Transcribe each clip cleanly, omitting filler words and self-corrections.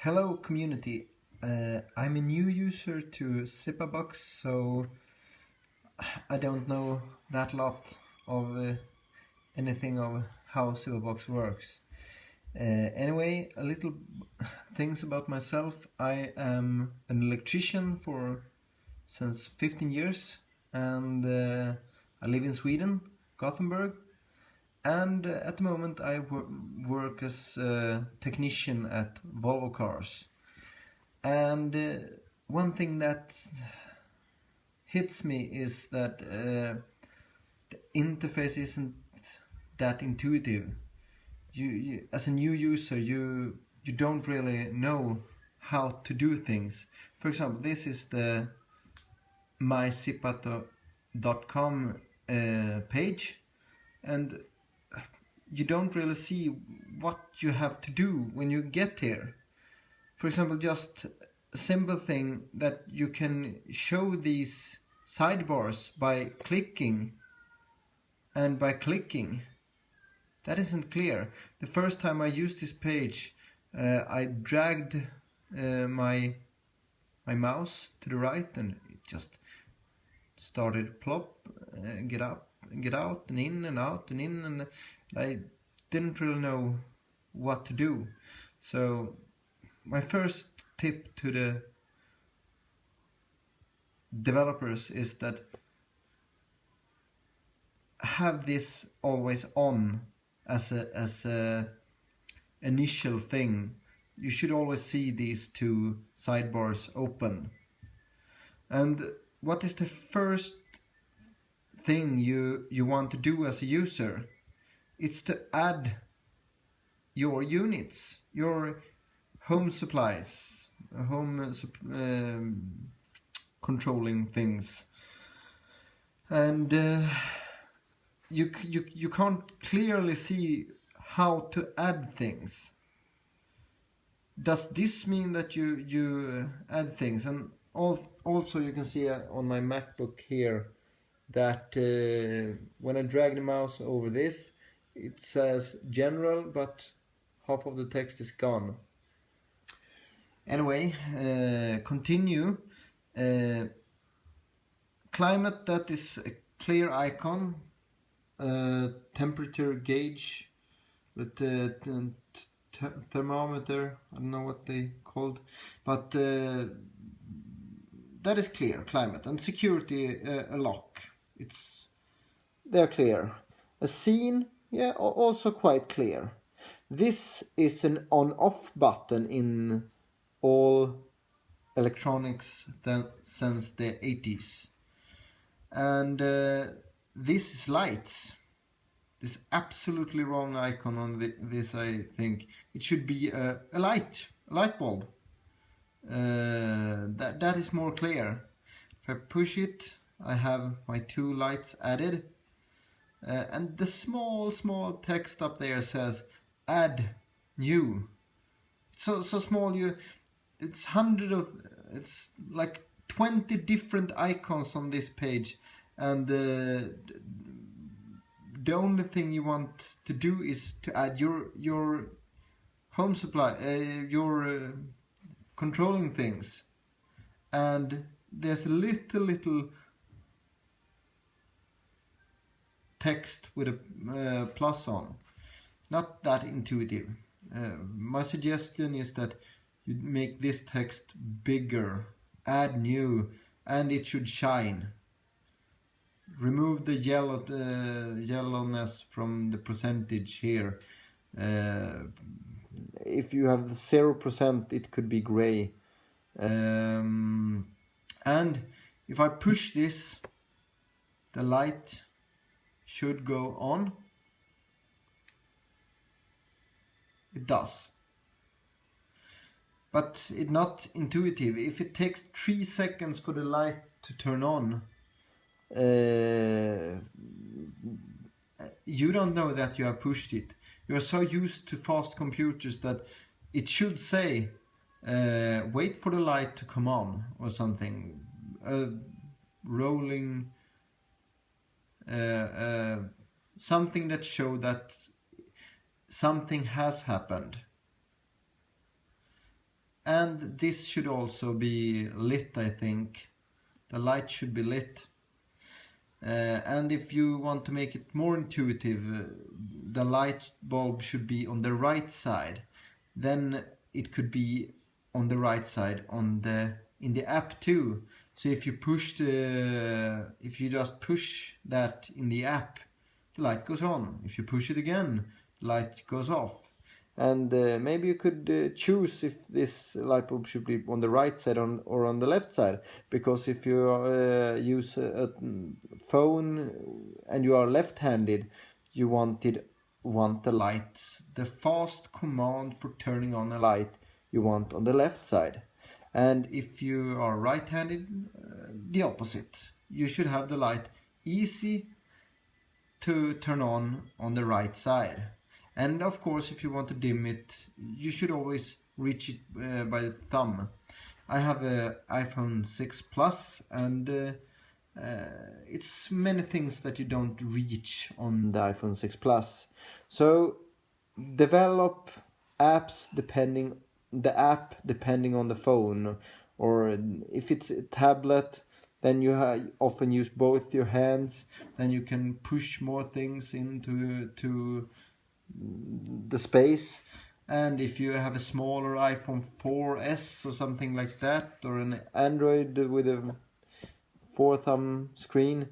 Hello community, I'm a new user to Zipabox, so I don't know that lot of anything of how Zipabox works. Anyway, a little things about myself. I am an electrician for since 15 years and I live in Sweden, Gothenburg, and at the moment I work as a technician at Volvo cars. And one thing that hits me is that the interface isn't that intuitive. You as a new user, you don't really know how to do things. For example, this is the myzipato.com page, and you don't really see what you have to do when you get here. For example, just a simple thing that you can show these sidebars by clicking and by clicking. That isn't clear. The first time I used this page, I dragged my mouse to the right and it just started plop, get up, get out and in and out and in, and I didn't really know what to do. So my first tip to the developers is that have this always on as a initial thing. You should always see these two sidebars open. And what is the first thing you want to do as a user? It's to add your units, your home supplies, controlling things, and you can't clearly see how to add things. Does this mean that you add things? And also you can see on my MacBook here that when I drag the mouse over this, it says general, but half of the text is gone. Anyway, continue. Climate, that is a clear icon. Temperature gauge with thermometer, I don't know what they called, but that is clear, climate. And security, a lock, they're clear. A scene, yeah, also quite clear. This is an on-off button in all electronics since the 80s. And this is lights. This absolutely wrong icon on this, I think. It should be a light bulb. That is more clear. If I push it, I have my two lights added. And the small text up there says add new. So small, it's like 20 different icons on this page, and the only thing you want to do is to add your home supply, your controlling things, and there's a little text with a plus on. Not that intuitive. My suggestion is that you make this text bigger, add new, and it should shine. Remove the yellowness from the percentage here. If you have 0%, it could be gray. And if I push this, the light should go on. It does. But it's not intuitive. If it takes 3 seconds for the light to turn on, you don't know that you have pushed it. You are so used to fast computers that it should say wait for the light to come on or something. Rolling something that shows that something has happened. And this should also be lit, I think. The light should be lit. And if you want to make it more intuitive, the light bulb should be on the right side. Then it could be on the right side in the app too. So if you just push that in the app, the light goes on. If you push it again, the light goes off. And maybe you could choose if this light bulb should be on the right side or on the left side. Because if you use a phone and you are left-handed, you want the light, the fast command for turning on a light you want on the left side. And if you are right-handed, the opposite. You should have the light easy to turn on the right side. And of course, if you want to dim it, you should always reach it by the thumb. I have an iPhone 6 Plus, and it's many things that you don't reach on the iPhone 6 Plus. So develop apps depending on the phone, or if it's a tablet, then you often use both your hands. Then you can push more things into the space. And if you have a smaller iPhone 4S or something like that, or an Android with a 4-thumb screen,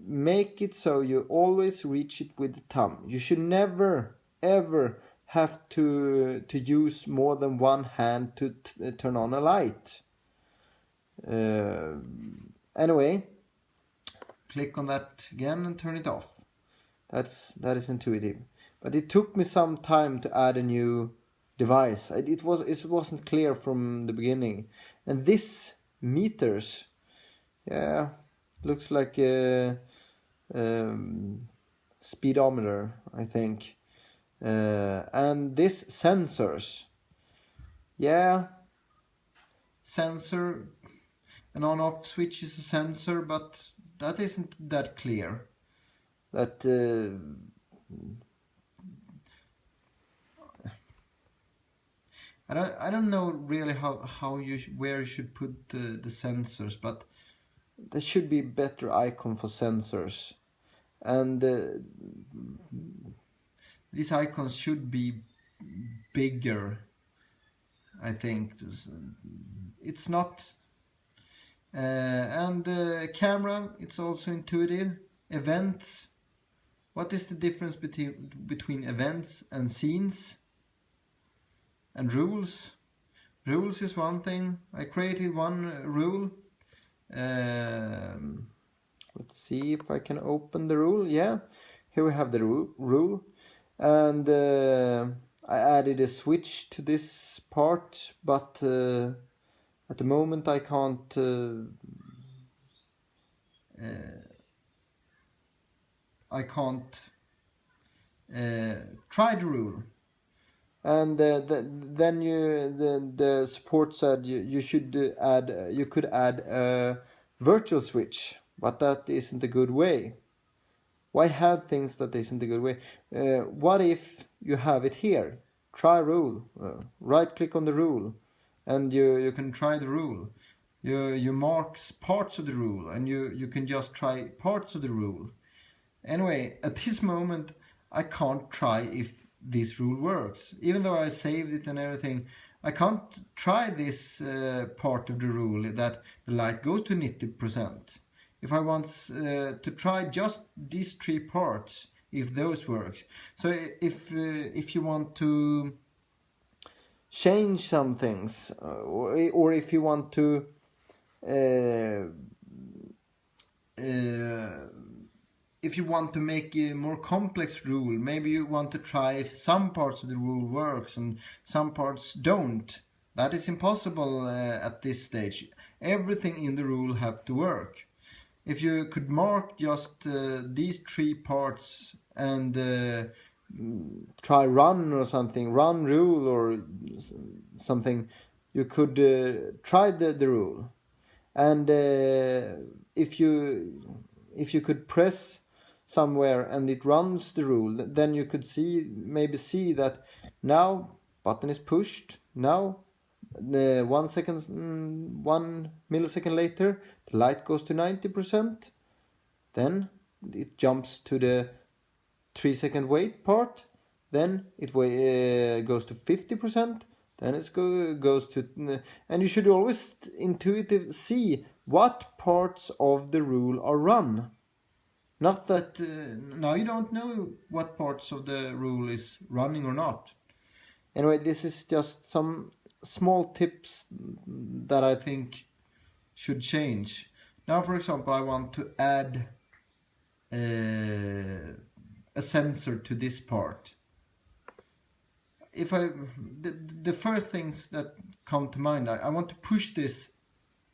make it so you always reach it with the thumb. You should never ever have to use more than one hand to turn on a light. Anyway, click on that again and turn it off. That is intuitive. But it took me some time to add a new device. It wasn't clear from the beginning. And this meters, looks like a speedometer, I think. And this sensors, sensor, an on-off switch is a sensor, but that isn't that clear. That I don't know really where you should put the sensors, but there should be a better icon for sensors, and these icons should be bigger. I think it's not. And camera, it's also intuitive. Events. What is the difference between events and scenes? And rules. Rules is one thing. I created one rule. Let's see if I can open the rule. Yeah, here we have the rule. And I added a switch to this part, but at the moment I can't try the rule. And then the support said you could add a virtual switch, but that isn't a good way. Why have things that isn't a good way? What if you have it here? Try rule. Right click on the rule, and you can try the rule. You mark parts of the rule, and you can just try parts of the rule. Anyway, at this moment I can't try if this rule works. Even though I saved it and everything, I can't try this part of the rule that the light goes to 90%. If I want to try just these 3 parts, if those works. So if you want to change some things, or if you want to if you want to make a more complex rule, maybe you want to try if some parts of the rule works and some parts don't. That is impossible at this stage. Everything in the rule have to work. If you could mark just these 3 parts and try run or something, run rule or something, you could try the rule. And if you could press somewhere and it runs the rule, then you could maybe see that now button is pushed, now 1 millisecond later, the light goes to 90%. Then it jumps to the 3 second wait part. Then it goes to 50%. Then it goes to, and you should always intuitively see what parts of the rule are run. Not that now you don't know what parts of the rule is running or not. Anyway, this is just some small tips that I think should change. Now, for example, I want to add a sensor to this part. If the first things that come to mind, I want to push this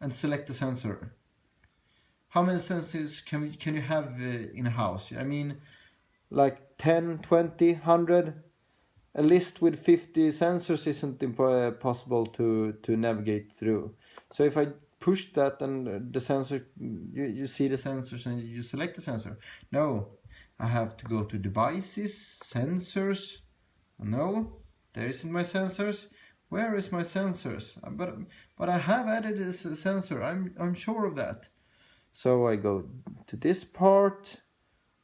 and select the sensor. How many sensors can you have in a house? I mean, like 10, 20, 100. A list with 50 sensors isn't possible to navigate through. So if I push that and the sensor, you see the sensors and you select the sensor. No, I have to go to devices, sensors. No, there isn't my sensors. Where is my sensors? But I have added a sensor. I'm sure of that. So I go to this part.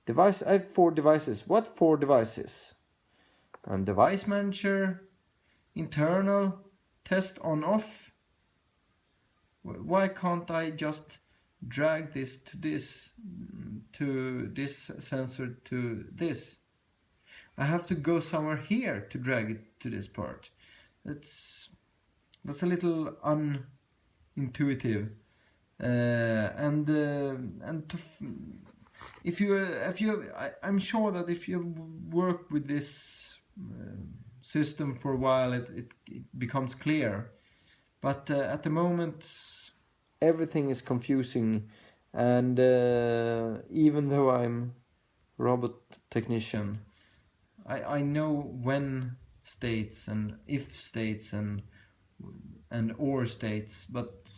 Device. I have 4 devices. What 4 devices? And device manager, internal, test on off. Why can't I just drag this to this sensor to this? I have to go somewhere here to drag it to this part. That's a little unintuitive. I'm sure that if you work with this system for a while, it becomes clear. But at the moment, everything is confusing, and even though I'm robot technician, I know when states and if states and or states, but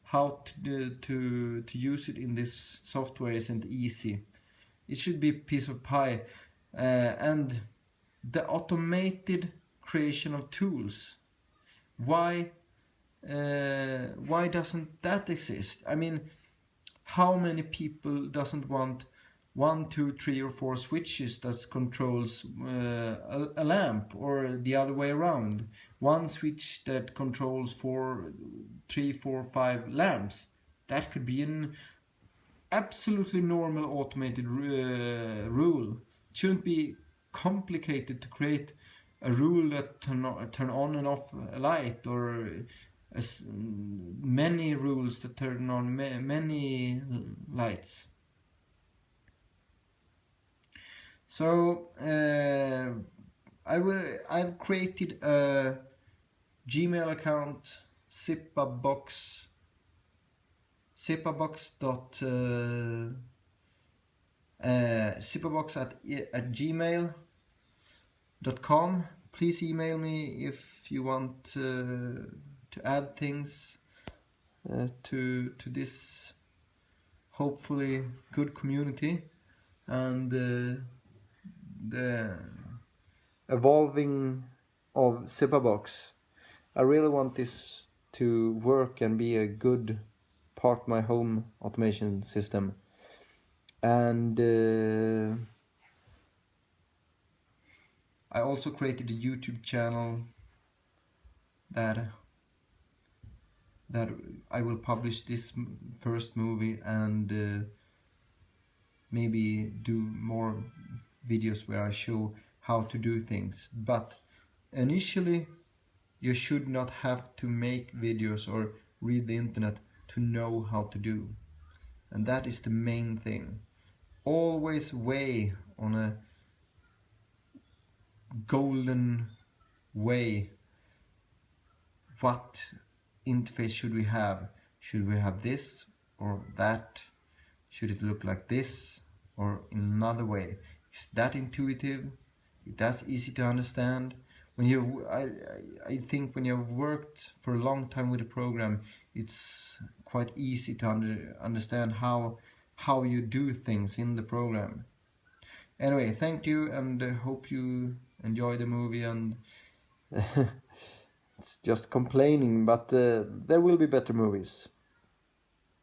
how to use it in this software isn't easy. It should be a piece of pie, and the automated creation of tools. Why doesn't that exist? I mean, how many people doesn't want 1, 2, 3 or 4 switches that controls a lamp, or the other way around? One switch that controls 3, 4, 5 lamps. That could be an absolutely normal automated rule. It shouldn't be complicated to create a rule that turn on and off a light, or many rules that turn on many lights. So I've created a Gmail account, Zipabox, zipabox at gmail.com. Please email me if you want to add things to this hopefully good community, and the evolving of Zipabox. I really want this to work and be a good part of my home automation system. And I also created a YouTube channel that I will publish this first movie, and maybe do more videos where I show how to do things. But initially, you should not have to make videos or read the internet to know how to do. And that is the main thing. Always weigh on a golden way. What interface should we have? Should we have this or that? Should it look like this or in another way? Is that intuitive? Is that easy to understand? When I think when you've worked for a long time with a program, it's quite easy to understand how you do things in the program. Anyway, thank you, and hope you enjoy the movie, and it's just complaining, but there will be better movies.